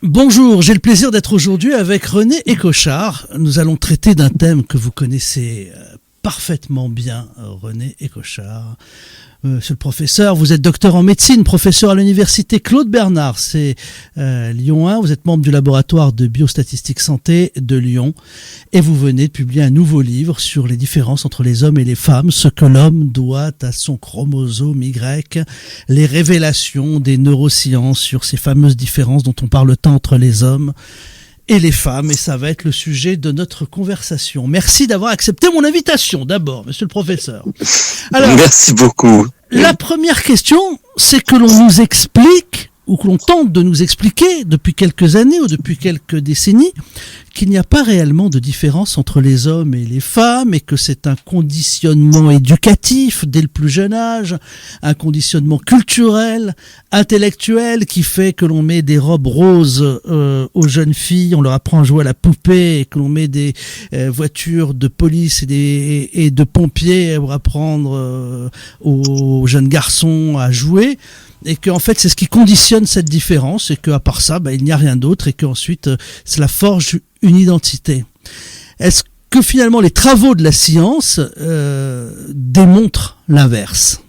Bonjour, j'ai le plaisir d'être aujourd'hui avec René Écochard. Nous allons traiter d'un thème que vous connaissez parfaitement bien, René Écochard. Monsieur le professeur, vous êtes docteur en médecine, professeur à l'université Claude Bernard, c'est Lyon 1. Vous êtes membre du laboratoire de biostatistique santé de Lyon et vous venez de publier un nouveau livre sur les différences entre les hommes et les femmes, ce que l'homme doit à son chromosome Y, les révélations des neurosciences sur ces fameuses différences dont on parle tant entre les hommes et les femmes, et ça va être le sujet de notre conversation. Merci d'avoir accepté mon invitation, d'abord, monsieur le professeur. Alors, merci beaucoup. La première question, c'est que l'on nous explique, ou que l'on tente de nous expliquer depuis quelques années ou depuis quelques décennies, qu'il n'y a pas réellement de différence entre les hommes et les femmes et que c'est un conditionnement éducatif dès le plus jeune âge, un conditionnement culturel, intellectuel qui fait que l'on met des robes roses aux jeunes filles, on leur apprend à jouer à la poupée et que l'on met des voitures de police et de pompiers pour apprendre aux jeunes garçons à jouer. Et que en fait c'est ce qui conditionne cette différence et qu'à part ça il n'y a rien d'autre et qu'ensuite cela forge une identité. Est-ce que finalement les travaux de la science démontrent l'inverse ?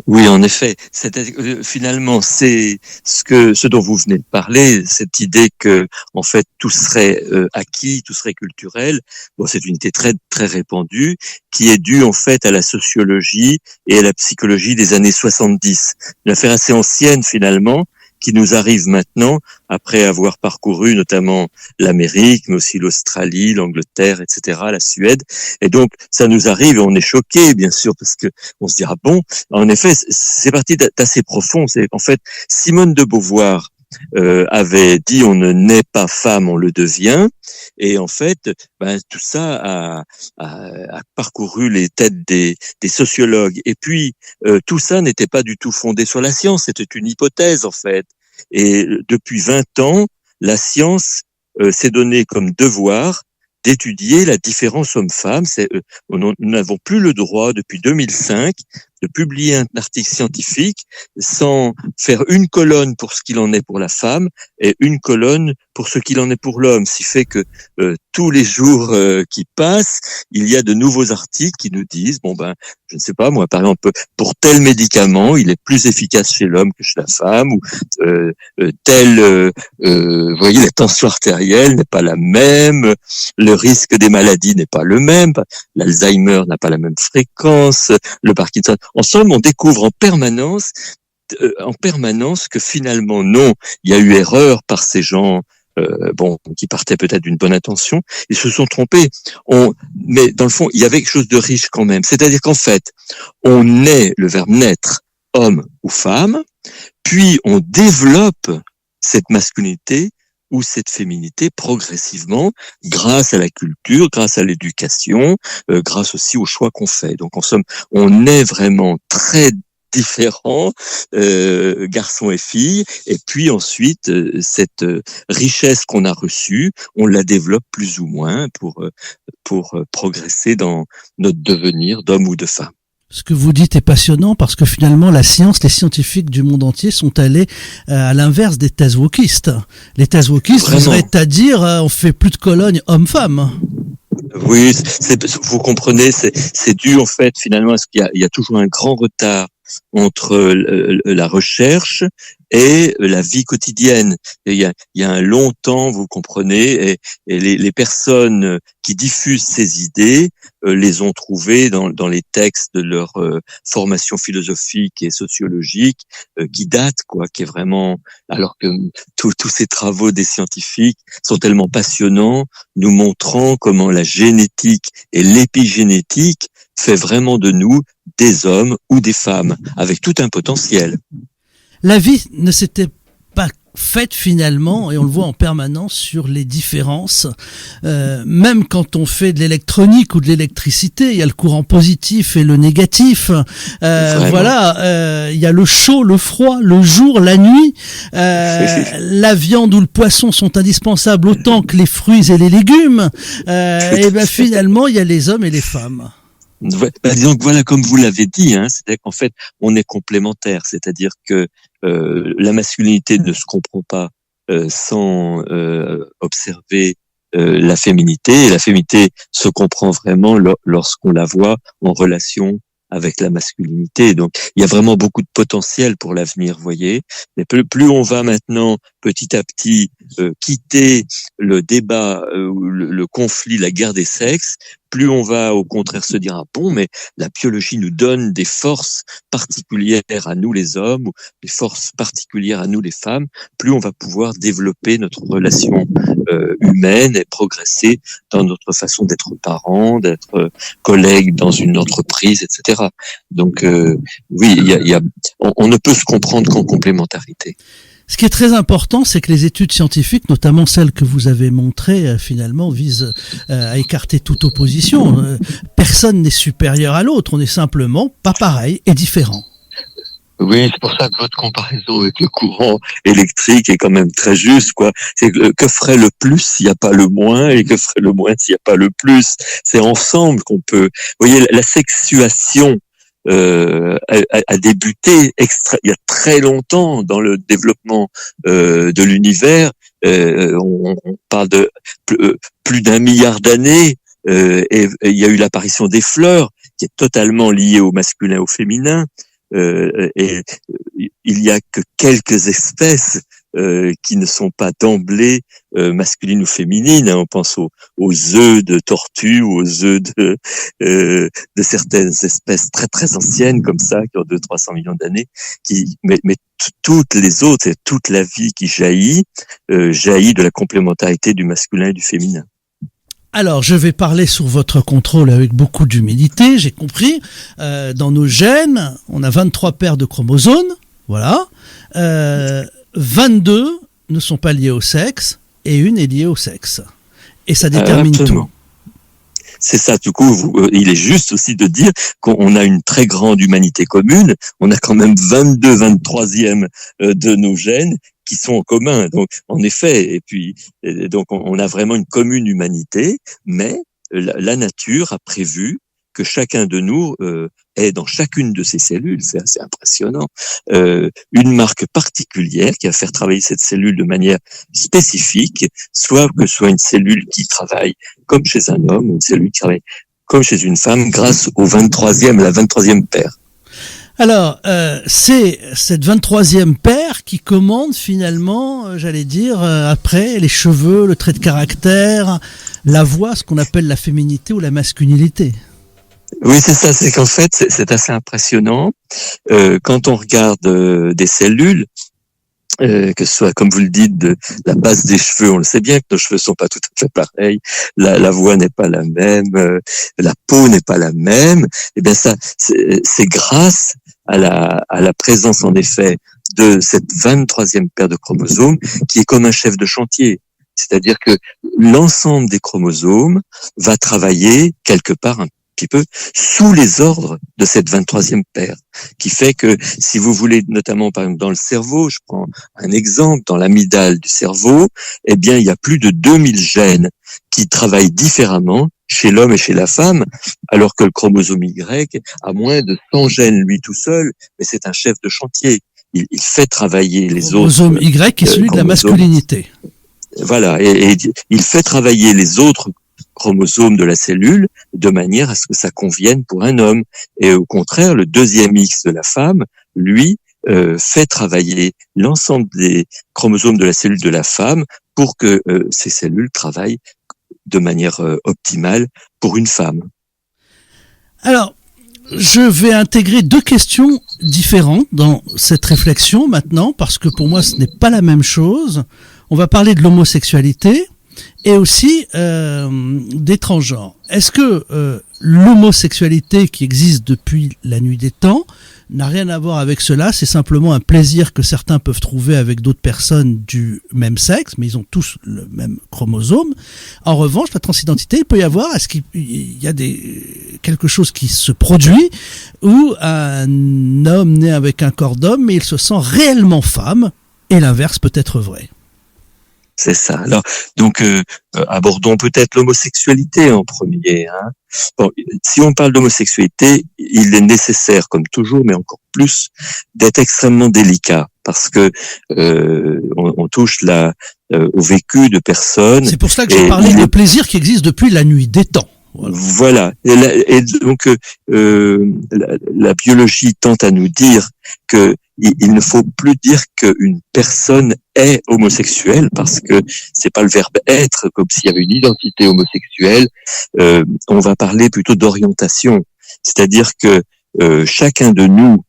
Oui, en effet. Finalement, c'est ce dont vous venez de parler, cette idée que, en fait, tout serait acquis, tout serait culturel. Bon, c'est une idée très très répandue qui est due en fait à la sociologie et à la psychologie des années 70. Une affaire assez ancienne finalement, qui nous arrive maintenant après avoir parcouru notamment l'Amérique, mais aussi l'Australie, l'Angleterre, etc., la Suède. Et donc, ça nous arrive et on est choqués, bien sûr, parce que on se dira, bon, en effet, c'est parti d'assez profond. C'est en fait, Simone de Beauvoir avait dit on ne naît pas femme, on le devient. Et en fait, tout ça a parcouru les têtes des sociologues. Et puis, tout ça n'était pas du tout fondé sur la science, c'était une hypothèse en fait. Et depuis 20 ans, la science s'est donnée comme devoir d'étudier la différence homme-femme. Nous n'avons plus le droit, depuis 2005, de publier un article scientifique sans faire une colonne pour ce qu'il en est pour la femme et une colonne pour ce qu'il en est pour l'homme. Ce qui fait que tous les jours qui passent, il y a de nouveaux articles qui nous disent, je ne sais pas, moi, par exemple, pour tel médicament, il est plus efficace chez l'homme que chez la femme, ou vous voyez, la tension artérielle n'est pas la même, le risque des maladies n'est pas le même, l'Alzheimer n'a pas la même fréquence, le Parkinson. En somme, on découvre en permanence que finalement, non, il y a eu erreur par ces gens qui partaient peut-être d'une bonne intention, ils se sont trompés. Mais dans le fond, il y avait quelque chose de riche quand même. C'est-à-dire qu'en fait, on naît, le verbe naître, homme ou femme, puis on développe cette masculinité ou cette féminité progressivement grâce à la culture, grâce à l'éducation, grâce aussi au choix qu'on fait. Donc en somme, on est vraiment très différents, garçons et filles, et puis ensuite cette richesse qu'on a reçue, on la développe plus ou moins pour progresser dans notre devenir d'homme ou de femme. Ce que vous dites est passionnant parce que finalement la science, les scientifiques du monde entier sont allés à l'inverse des thèses wokistes. Les thèses wokistes voudraient à dire on fait plus de colonne homme-femme. Oui, vous comprenez, c'est dû en fait finalement à ce qu'il y a toujours un grand retard entre la recherche et la vie quotidienne. Et il y a un long temps, vous comprenez, et les personnes qui diffusent ces idées les ont trouvées dans les textes de leur formation philosophique et sociologique qui datent, qui est vraiment, alors que tous ces travaux des scientifiques sont tellement passionnants, nous montrant comment la génétique et l'épigénétique fait vraiment de nous des hommes ou des femmes, avec tout un potentiel. La vie ne s'était pas faite finalement, et on le voit en permanence sur les différences, même quand on fait de l'électronique ou de l'électricité, il y a le courant positif et le négatif, il y a le chaud, le froid, le jour, la nuit, la viande ou le poisson sont indispensables autant que les fruits et les légumes, finalement il y a les hommes et les femmes. Donc voilà, comme vous l'avez dit, c'est-à-dire qu'en fait, on est complémentaires, c'est-à-dire que la masculinité ne se comprend pas sans observer la féminité. Et la féminité se comprend vraiment lorsqu'on la voit en relation avec la masculinité. Donc, il y a vraiment beaucoup de potentiel pour l'avenir, vous voyez. Mais plus on va maintenant, petit à petit, quitter le débat, le conflit, la guerre des sexes, plus on va au contraire se dire, ah bon, mais la biologie nous donne des forces particulières à nous les hommes, ou des forces particulières à nous les femmes, plus on va pouvoir développer notre relation humaine et progresser dans notre façon d'être parents, d'être collègues dans une entreprise, etc. Donc oui, on ne peut se comprendre qu'en complémentarité. Ce qui est très important, c'est que les études scientifiques, notamment celles que vous avez montrées, finalement, visent à écarter toute opposition. Personne n'est supérieur à l'autre, on est simplement pas pareil et différent. Oui, c'est pour ça que votre comparaison avec le courant électrique est quand même très juste, quoi. C'est que ferait le plus s'il n'y a pas le moins, et que ferait le moins s'il n'y a pas le plus. C'est ensemble qu'on peut. Vous voyez, la sexuation a débuté il y a très longtemps dans le développement de l'univers. On parle de plus d'1 milliard d'années, et il y a eu l'apparition des fleurs, qui est totalement liée au masculin, au féminin. Et il y a que quelques espèces qui ne sont pas d'emblée masculines ou féminines. On pense aux œufs de tortue, aux œufs de certaines espèces très très anciennes comme ça, qui ont 200-300 millions d'années. Mais toutes les autres et toute la vie qui jaillit de la complémentarité du masculin et du féminin. Alors, je vais parler sous votre contrôle avec beaucoup d'humilité, j'ai compris. Dans nos gènes, on a 23 paires de chromosomes, voilà. 22 ne sont pas liés au sexe, et une est liée au sexe. Et ça détermine tout. C'est ça, du coup, il est juste aussi de dire qu'on a une très grande humanité commune. On a quand même 23e de nos gènes qui sont en commun. Donc, en effet, donc on a vraiment une commune humanité, mais la nature a prévu que chacun de nous ait dans chacune de ses cellules, c'est assez impressionnant, une marque particulière qui va faire travailler cette cellule de manière spécifique, soit que ce soit une cellule qui travaille comme chez un homme, ou une cellule qui travaille comme chez une femme, grâce au la 23e paire. Alors, c'est cette 23e paire qui commande finalement, j'allais dire, après les cheveux, le trait de caractère, la voix, ce qu'on appelle la féminité ou la masculinité. Oui, c'est ça, c'est qu'en fait, c'est assez impressionnant. Quand on regarde des cellules, que ce soit, comme vous le dites, de la base des cheveux, on le sait bien que nos cheveux sont pas tout à fait pareils, la voix n'est pas la même, la peau n'est pas la même. Et bien ça, c'est grâce à la présence en effet de cette 23e paire de chromosomes qui est comme un chef de chantier. C'est-à-dire que l'ensemble des chromosomes va travailler quelque part un petit peu sous les ordres de cette 23e paire, qui fait que si vous voulez, notamment par exemple dans le cerveau, je prends un exemple, dans l'amygdale du cerveau, eh bien il y a plus de 2000 gènes qui travaillent différemment chez l'homme et chez la femme, alors que le chromosome Y a moins de 100 gènes lui tout seul, mais c'est un chef de chantier. Il fait travailler les autres. Le chromosome Y qui est celui de la masculinité. Voilà, et il fait travailler les autres chromosomes de la cellule de manière à ce que ça convienne pour un homme. Et au contraire, le 2e X de la femme, lui, fait travailler l'ensemble des chromosomes de la cellule de la femme pour que ces cellules travaillent de manière optimale pour une femme. Alors, je vais intégrer 2 questions différentes dans cette réflexion maintenant, parce que pour moi, ce n'est pas la même chose. On va parler de l'homosexualité et aussi des transgenres. Est-ce que l'homosexualité qui existe depuis la nuit des temps n'a rien à voir avec cela? C'est simplement un plaisir que certains peuvent trouver avec d'autres personnes du même sexe, mais ils ont tous le même chromosome. En revanche, la transidentité, il peut y avoir, est-ce qu'il y a quelque chose qui se produit où un homme naît avec un corps d'homme, mais il se sent réellement femme, et l'inverse peut être vrai? C'est ça. Alors, donc, abordons peut-être l'homosexualité en premier. Hein. Bon, si on parle d'homosexualité, il est nécessaire, comme toujours, mais encore plus, d'être extrêmement délicat. parce que on touche là au vécu de personnes. C'est pour cela que j'ai parlé de plaisir qui existe depuis la nuit des temps. Voilà. Et donc la biologie tente à nous dire que il ne faut plus dire qu'une personne est homosexuelle, parce que c'est pas le verbe être, comme s'il y avait une identité homosexuelle. On va parler plutôt d'orientation, c'est-à-dire que chacun de nous,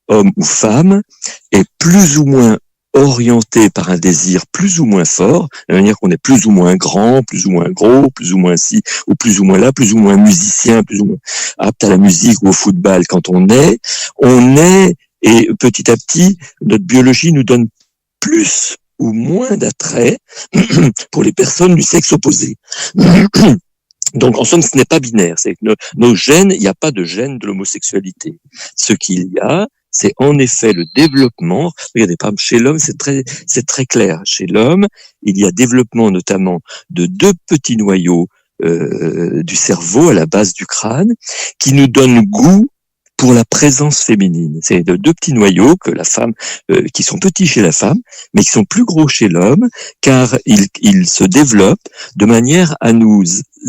homme ou femme, est plus ou moins orienté par un désir plus ou moins fort, de la manière qu'on est plus ou moins grand, plus ou moins gros, plus ou moins ci, ou plus ou moins là, plus ou moins musicien, plus ou moins apte à la musique ou au football. Quand on est, et petit à petit, notre biologie nous donne plus ou moins d'attrait pour les personnes du sexe opposé. Donc, en somme, ce n'est pas binaire. C'est que nos gènes, il n'y a pas de gène de l'homosexualité. Ce qu'il y a, c'est en effet le développement. Regardez, par exemple, chez l'homme, c'est très clair. Chez l'homme, il y a développement notamment de deux petits noyaux du cerveau à la base du crâne qui nous donnent goût pour la présence féminine. C'est de deux petits noyaux que la femme, qui sont petits chez la femme, mais qui sont plus gros chez l'homme, car ils se développent de manière à nous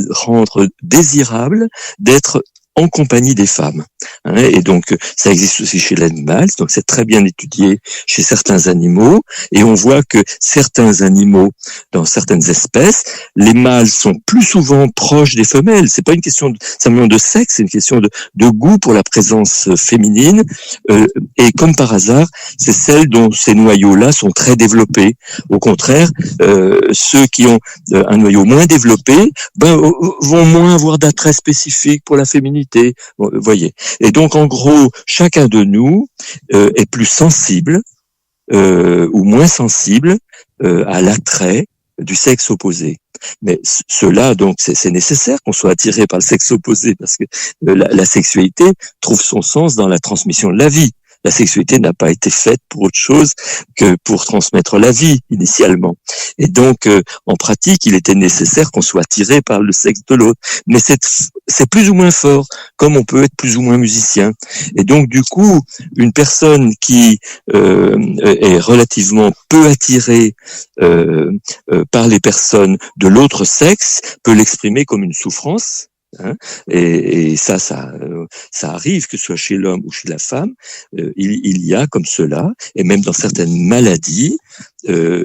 rendre désirables d'être en compagnie des femmes. Et donc, ça existe aussi chez l'animal, donc c'est très bien étudié chez certains animaux, et on voit que certains animaux, dans certaines espèces, les mâles sont plus souvent proches des femelles. C'est pas une question simplement de sexe, c'est une question de goût pour la présence féminine, et comme par hasard, c'est celles dont ces noyaux-là sont très développés. Au contraire, ceux qui ont un noyau moins développé, vont moins avoir d'attrait spécifique pour la féminité. Vous voyez. Et donc, en gros, chacun de nous est plus sensible ou moins sensible à l'attrait du sexe opposé. Mais cela, donc, c'est nécessaire qu'on soit attiré par le sexe opposé, parce que la sexualité trouve son sens dans la transmission de la vie. La sexualité n'a pas été faite pour autre chose que pour transmettre la vie, initialement. Et donc, en pratique, il était nécessaire qu'on soit attiré par le sexe de l'autre. Mais c'est plus ou moins fort, comme on peut être plus ou moins musicien. Et donc, du coup, une personne qui est relativement peu attirée par les personnes de l'autre sexe peut l'exprimer comme une souffrance. Et ça arrive, que ce soit chez l'homme ou chez la femme, il y a comme cela, et même dans certaines maladies, la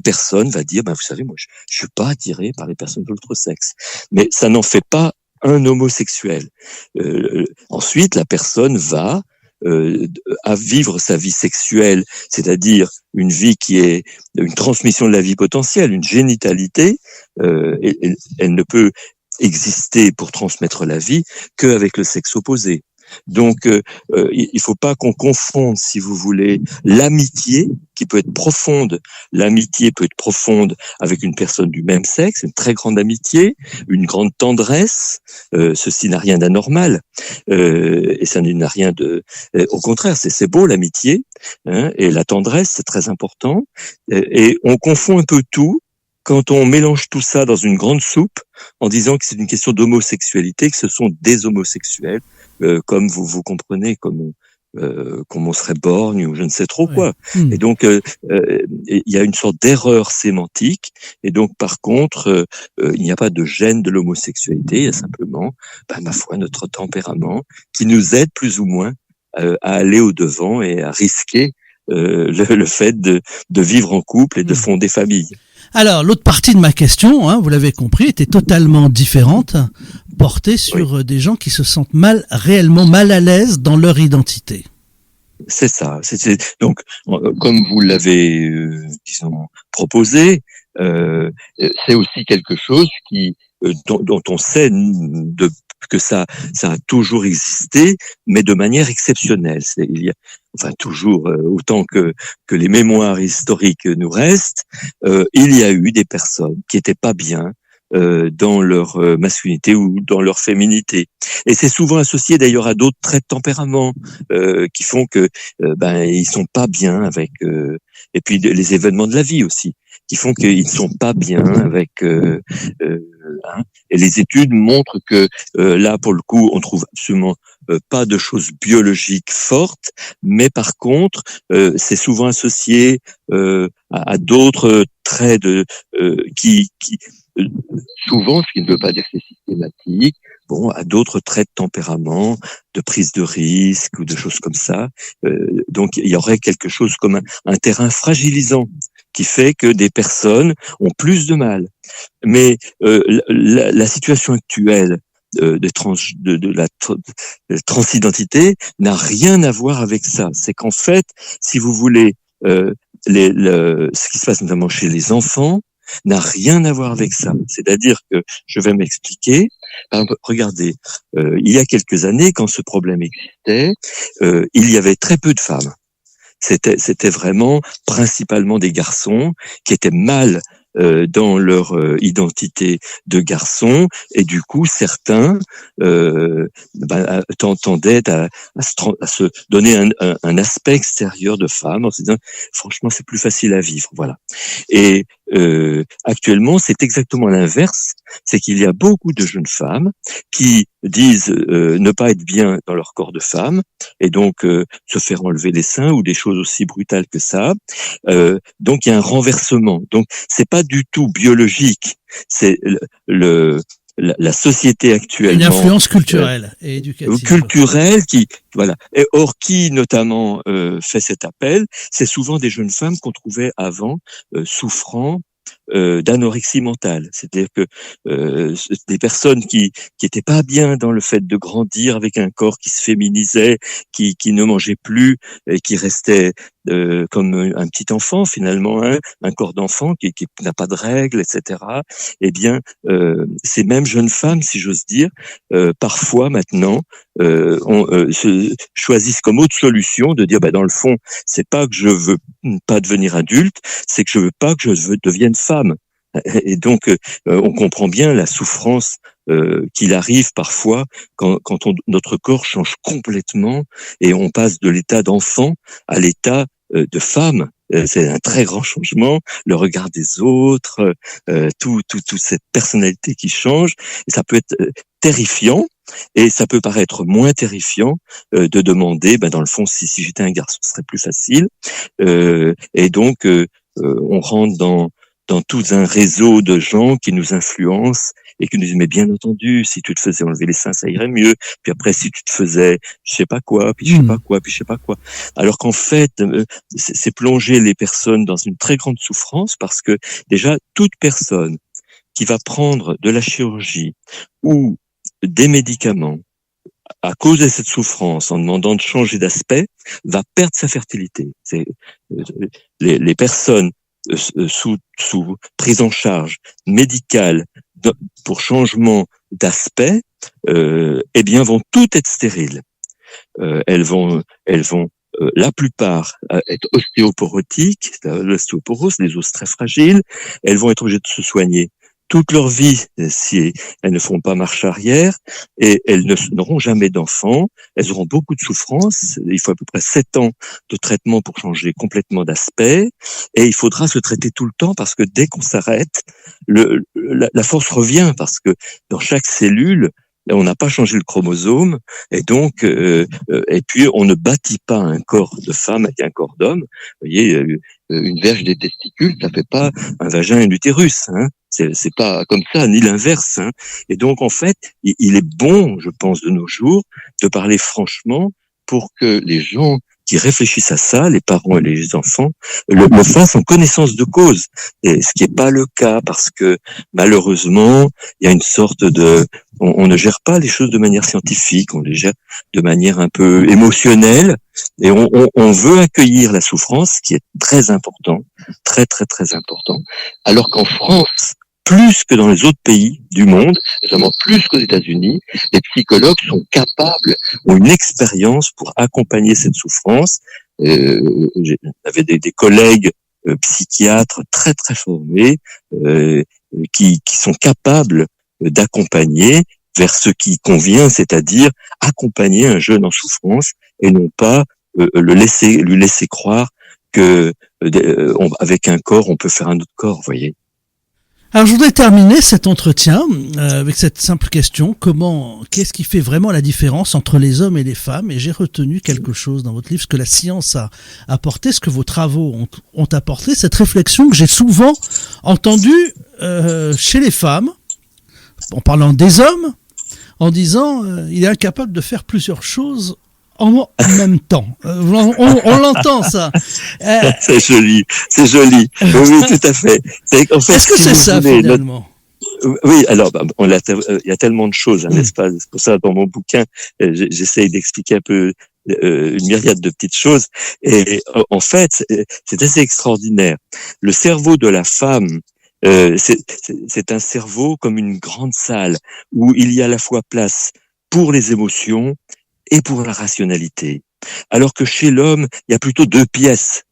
personne va dire, vous savez, moi, je suis pas attiré par les personnes de l'autre sexe. Mais ça n'en fait pas un homosexuel. Ensuite, la personne va à vivre sa vie sexuelle, c'est-à-dire une vie qui est une transmission de la vie potentielle, une génitalité, elle ne peut exister pour transmettre la vie qu'avec le sexe opposé. Donc, il faut pas qu'on confonde, si vous voulez, l'amitié qui peut être profonde. L'amitié peut être profonde avec une personne du même sexe, une très grande amitié, une grande tendresse. Ceci n'a rien d'anormal, et ça n'a rien de. Au contraire, c'est beau l'amitié, et la tendresse, c'est très important. Et on confond un peu tout quand on mélange tout ça dans une grande soupe en disant que c'est une question d'homosexualité, que ce sont des homosexuels. Comme vous comprenez, comme on serait borgne ou je ne sais trop quoi. Et donc, il y a une sorte d'erreur sémantique. Et donc, par contre, il n'y a pas de gène de l'homosexualité. Il y a simplement, ma foi, notre tempérament qui nous aide plus ou moins à aller au-devant et à risquer le fait de vivre en couple et de fonder famille. Alors, l'autre partie de ma question, vous l'avez compris, était totalement différente, portée sur des gens qui se sentent réellement mal à l'aise dans leur identité. C'est ça. Donc, comme vous l'avez, proposé, c'est aussi quelque chose dont on sait que ça a toujours existé, mais de manière exceptionnelle. Toujours, autant que les mémoires historiques nous restent, il y a eu des personnes qui étaient pas bien dans leur masculinité ou dans leur féminité. Et c'est souvent associé d'ailleurs à d'autres traits de tempérament qui font que ils sont pas bien avec et puis les événements de la vie aussi qui font qu'ils ne sont pas bien avec et les études montrent que là pour le coup on trouve absolument pas de choses biologiques fortes, mais par contre c'est souvent associé à d'autres traits qui souvent, ce qui ne veut pas dire que c'est systématique, à d'autres traits de tempérament, de prise de risque ou de choses comme ça. Donc il y aurait quelque chose comme un terrain fragilisant qui fait que des personnes ont plus de mal. Mais la situation actuelle de la transidentité n'a rien à voir avec ça. C'est qu'en fait, si vous voulez, ce qui se passe notamment chez les enfants n'a rien à voir avec ça. C'est-à-dire que, je vais m'expliquer, regardez, il y a quelques années, quand ce problème existait, il y avait très peu de femmes. C'était vraiment principalement des garçons qui étaient mal dans leur identité de garçon, et du coup certains tendaient à se donner un aspect extérieur de femme en se disant franchement c'est plus facile à vivre, voilà. Et actuellement c'est exactement l'inverse, c'est qu'il y a beaucoup de jeunes femmes qui disent ne pas être bien dans leur corps de femme et donc se faire enlever les seins ou des choses aussi brutales que ça. Donc il y a un renversement. Donc c'est pas du tout biologique, c'est la société actuelle. Une influence culturelle et éducative. Culturelle qui, voilà. Et or, qui notamment fait cet appel, c'est souvent des jeunes femmes qu'on trouvait avant souffrant d'anorexie mentale, c'est-à-dire que des personnes qui étaient pas bien dans le fait de grandir avec un corps qui se féminisait, qui ne mangeait plus et qui restait comme un petit enfant finalement, un corps d'enfant qui n'a pas de règles, etc. Eh bien, ces mêmes jeunes femmes, si j'ose dire, parfois maintenant choisissent comme autre solution de dire dans le fond c'est pas que je veux pas devenir adulte, c'est que je veux pas que je devienne femme. Et donc on comprend bien la souffrance qu'il arrive parfois quand notre corps change complètement et on passe de l'état d'enfant à l'état de femme. C'est un très grand changement, le regard des autres, toute cette personnalité qui change. Et ça peut être terrifiant, et ça peut paraître moins terrifiant de demander, dans le fond, si j'étais un garçon, ce serait plus facile. Et donc, on rentre dans tout un réseau de gens qui nous influencent et qui nous disent mais bien entendu, si tu te faisais enlever les seins, ça irait mieux. Puis après, si tu te faisais je sais pas quoi, puis je sais pas quoi, puis je sais pas quoi. Alors qu'en fait, c'est plonger les personnes dans une très grande souffrance parce que déjà, toute personne qui va prendre de la chirurgie ou des médicaments à cause de cette souffrance, en demandant de changer d'aspect, va perdre sa fertilité. C'est les personnes sous prise en charge médicale pour changement d'aspect, eh bien vont toutes être stériles. Elles vont la plupart être ostéoporotiques, l'ostéoporose, les os très fragiles. Elles vont être obligées de se soigner toute leur vie si elles ne font pas marche arrière, et elles n'auront jamais d'enfants. Elles auront beaucoup de souffrances. Il faut à peu près 7 ans de traitement pour changer complètement d'aspect, et il faudra se traiter tout le temps parce que dès qu'on s'arrête, la force revient parce que dans chaque cellule, on n'a pas changé le chromosome, et donc et puis on ne bâtit pas un corps de femme avec un corps d'homme. Vous voyez, une verge des testicules, ça fait pas un vagin et un utérus, hein. C'est pas comme ça, ni l'inverse, hein. Et donc en fait, il est bon, je pense, de nos jours, de parler franchement pour que les gens qui réfléchissent à ça, les parents et les enfants, le fassent en connaissance de cause. Et ce qui n'est pas le cas, parce que malheureusement, il y a une sorte de... On ne gère pas les choses de manière scientifique, on les gère de manière un peu émotionnelle, et on veut accueillir la souffrance, qui est très important, très très très important, alors qu'en France, plus que dans les autres pays du monde, notamment plus qu'aux États-Unis, les psychologues sont capables, ont une expérience pour accompagner cette souffrance. J'avais des collègues psychiatres très très formés qui sont capables d'accompagner vers ce qui convient, c'est-à-dire accompagner un jeune en souffrance et non pas lui laisser croire que avec un corps on peut faire un autre corps, vous voyez. Alors, je voudrais terminer cet entretien avec cette simple question. Qu'est-ce qui fait vraiment la différence entre les hommes et les femmes? Et j'ai retenu quelque chose dans votre livre, ce que la science a apporté, ce que vos travaux ont apporté, cette réflexion que j'ai souvent entendue chez les femmes, en parlant des hommes, en disant il est incapable de faire plusieurs choses en même temps. On l'entend, ça. C'est joli. Oui, tout à fait. En fait, est-ce que c'est ça, finalement? Oui, alors, il y a tellement de choses, n'est-ce pas? C'est pour ça, dans mon bouquin, j'essaye d'expliquer un peu une myriade de petites choses. Et en fait, c'est assez extraordinaire. Le cerveau de la femme, c'est un cerveau comme une grande salle où il y a à la fois place pour les émotions et pour la rationalité. Alors que chez l'homme, il y a plutôt deux pièces,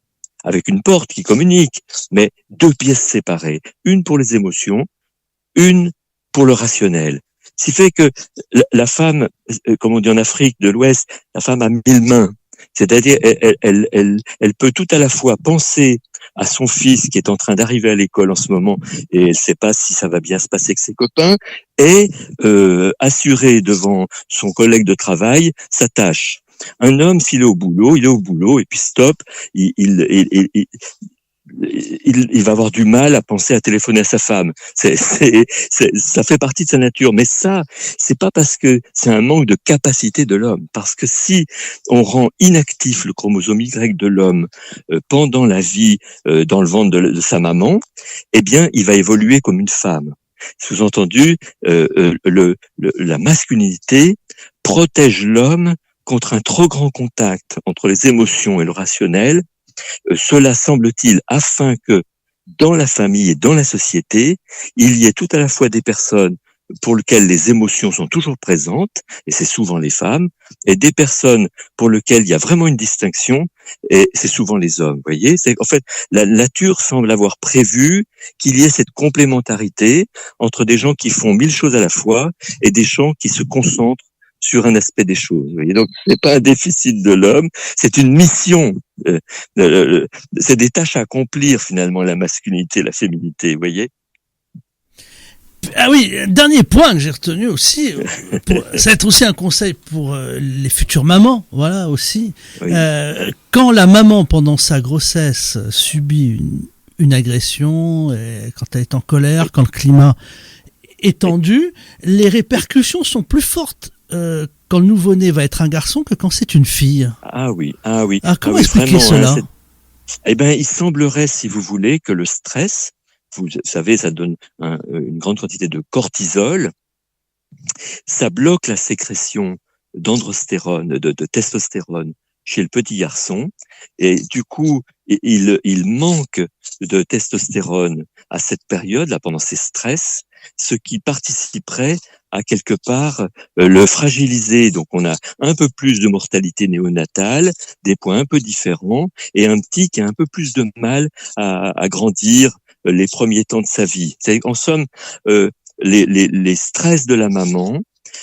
avec une porte qui communique, mais deux pièces séparées. Une pour les émotions, une pour le rationnel. Ce qui fait que la femme, comme on dit en Afrique de l'Ouest, la femme a 1000 mains. C'est-à-dire, elle peut tout à la fois penser à son fils qui est en train d'arriver à l'école en ce moment et elle ne sait pas si ça va bien se passer avec ses copains et assurer devant son collègue de travail sa tâche. Un homme, s'il est au boulot, il est au boulot et puis stop, il va avoir du mal à penser à téléphoner à sa femme. Ça fait partie de sa nature. Mais ça, c'est pas parce que c'est un manque de capacité de l'homme. Parce que si on rend inactif le chromosome Y de l'homme pendant la vie dans le ventre de sa maman, eh bien, il va évoluer comme une femme. Sous-entendu, la masculinité protège l'homme contre un trop grand contact entre les émotions et le rationnel. Cela semble-t-il afin que dans la famille et dans la société, il y ait tout à la fois des personnes pour lesquelles les émotions sont toujours présentes, et c'est souvent les femmes, et des personnes pour lesquelles il y a vraiment une distinction, et c'est souvent les hommes. Vous voyez, en fait, la nature semble avoir prévu qu'il y ait cette complémentarité entre des gens qui font 1000 choses à la fois et des gens qui se concentrent sur un aspect des choses. Vous voyez, donc c'est pas un déficit de l'homme, c'est une mission. C'est des tâches à accomplir finalement, la masculinité, la féminité. Vous voyez. Ah oui, dernier point que j'ai retenu aussi, ça va être aussi un conseil pour les futures mamans, voilà aussi. Oui. Quand la maman pendant sa grossesse subit une agression, quand elle est en colère, quand le climat est tendu, les répercussions sont plus fortes quand le nouveau-né va être un garçon que quand c'est une fille. Ah oui, ah oui. Alors comment expliquer cela? Eh bien, il semblerait, si vous voulez, que le stress, vous savez, ça donne une grande quantité de cortisol, ça bloque la sécrétion d'androstérone, de testostérone chez le petit garçon, et du coup, il manque de testostérone à cette période-là, pendant ces stress, ce qui participerait à quelque part le fragiliser. Donc on a un peu plus de mortalité néonatale, des points un peu différents, et un petit qui a un peu plus de mal à grandir les premiers temps de sa vie. C'est en somme les stress de la maman,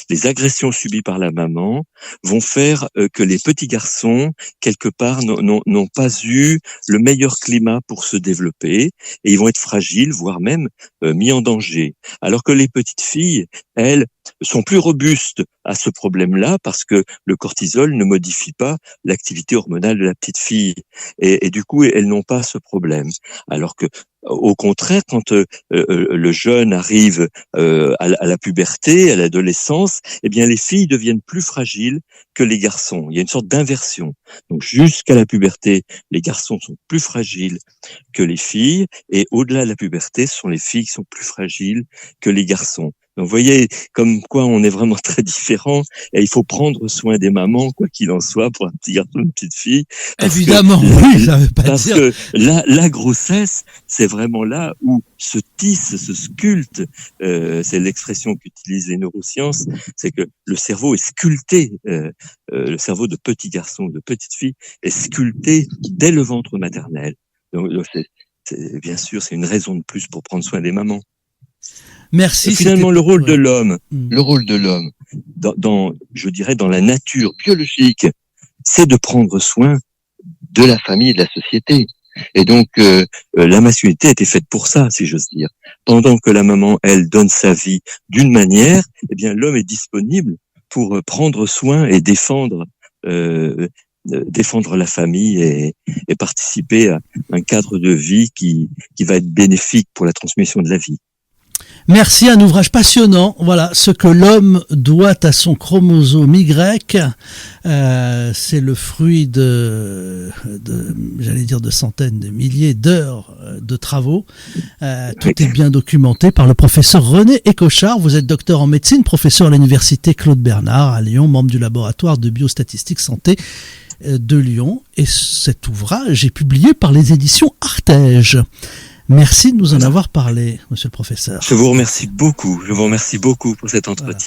les agressions subies par la maman vont faire que les petits garçons, quelque part, n'ont pas eu le meilleur climat pour se développer et ils vont être fragiles, voire même mis en danger. Alors que les petites filles, elles, sont plus robustes à ce problème-là parce que le cortisol ne modifie pas l'activité hormonale de la petite fille et du coup, elles n'ont pas ce problème. Alors que au contraire, quand le jeune arrive à la puberté, à l'adolescence, eh bien les filles deviennent plus fragiles que les garçons. Il y a une sorte d'inversion. Donc jusqu'à la puberté, les garçons sont plus fragiles que les filles, et au-delà de la puberté, ce sont les filles qui sont plus fragiles que les garçons. Donc vous voyez comme quoi on est vraiment très différents, et il faut prendre soin des mamans, quoi qu'il en soit, pour un petit garçon, une petite fille. Évidemment, oui, ça veut pas parce dire. Que la grossesse, c'est vraiment là où se tisse, se sculpte, c'est l'expression qu'utilisent les neurosciences, c'est que le cerveau est sculpté, le cerveau de petit garçon, de petite fille est sculpté dès le ventre maternel. Donc, bien sûr, c'est une raison de plus pour prendre soin des mamans. Merci. Finalement, le rôle de l'homme, je dirais, dans la nature biologique, c'est de prendre soin de la famille et de la société. Et donc, la masculinité a été faite pour ça, si j'ose dire. Pendant que la maman, elle, donne sa vie d'une manière, eh bien, l'homme est disponible pour prendre soin et défendre la famille et participer à un cadre de vie qui va être bénéfique pour la transmission de la vie. Merci, un ouvrage passionnant. Voilà, ce que l'homme doit à son chromosome Y, c'est le fruit de centaines, de milliers d'heures de travaux. Tout est bien documenté par le professeur René Écochard. Vous êtes docteur en médecine, professeur à l'université Claude Bernard à Lyon, membre du laboratoire de biostatistique santé de Lyon. Et cet ouvrage est publié par les éditions Artege. Merci de nous en avoir parlé, monsieur le professeur. Je vous remercie beaucoup pour cet entretien. Voilà.